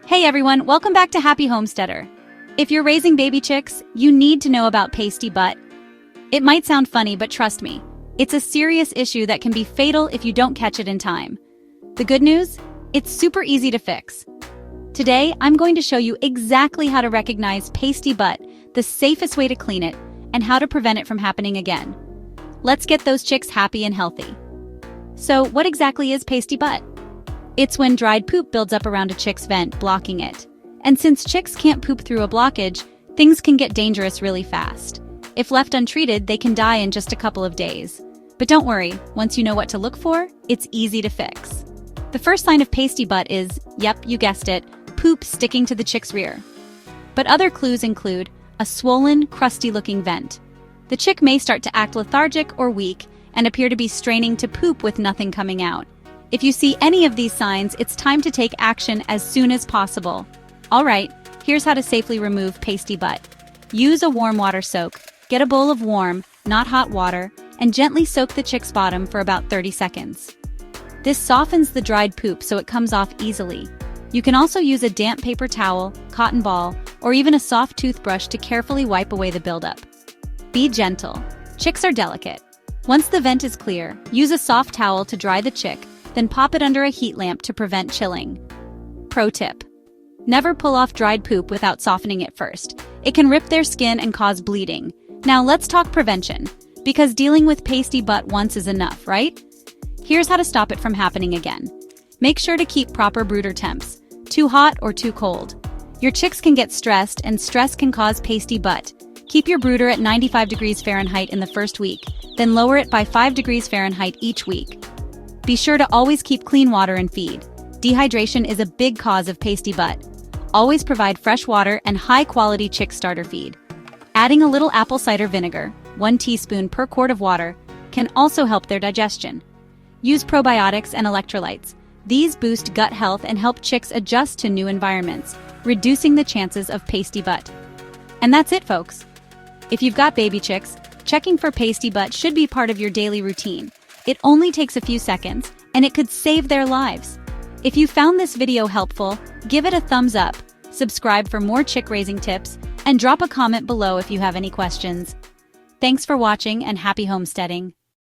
Hey everyone, welcome back to Happy Homesteader. If you're raising baby chicks, you need to know about pasty butt. It might sound funny, but trust me, it's a serious issue that can be fatal if you don't catch it in time. The good news? It's super easy to fix. Today, I'm going to show you exactly how to recognize pasty butt, the safest way to clean it, and how to prevent it from happening again. Let's get those chicks happy and healthy. So, what exactly is pasty butt? It's when dried poop builds up around a chick's vent, blocking it. And since chicks can't poop through a blockage, things can get dangerous really fast. If left untreated, they can die in just a couple of days. But don't worry, once you know what to look for, it's easy to fix. The first sign of pasty butt is, yep, you guessed it, poop sticking to the chick's rear. But other clues include a swollen, crusty-looking vent. The chick may start to act lethargic or weak and appear to be straining to poop with nothing coming out. If you see any of these signs, it's time to take action as soon as possible. Alright, here's how to safely remove pasty butt. Use a warm water soak. Get a bowl of warm, not hot water, and gently soak the chick's bottom for about 30 seconds. This softens the dried poop so it comes off easily. You can also use a damp paper towel, cotton ball, or even a soft toothbrush to carefully wipe away the buildup. Be gentle. Chicks are delicate. Once the vent is clear, use a soft towel to dry the chick, then pop it under a heat lamp to prevent chilling. Pro tip: never pull off dried poop without softening it first. It can rip their skin and cause bleeding. Now let's talk prevention, because dealing with pasty butt once is enough, right? Here's how to stop it from happening again. Make sure to keep proper brooder temps, too hot or too cold. Your chicks can get stressed, and stress can cause pasty butt. Keep your brooder at 95 degrees Fahrenheit in the first week, then lower it by 5 degrees Fahrenheit each week. Be sure to always keep clean water and feed. Dehydration is a big cause of pasty butt. Always provide fresh water and high-quality chick starter feed. Adding a little apple cider vinegar, 1 teaspoon per quart of water, can also help their digestion. Use probiotics and electrolytes. These boost gut health and help chicks adjust to new environments, reducing the chances of pasty butt. And that's it, folks. If you've got baby chicks, checking for pasty butt should be part of your daily routine. It only takes a few seconds, and it could save their lives. If you found this video helpful, give it a thumbs up, subscribe for more chick raising tips, and drop a comment below if you have any questions. Thanks for watching and happy homesteading.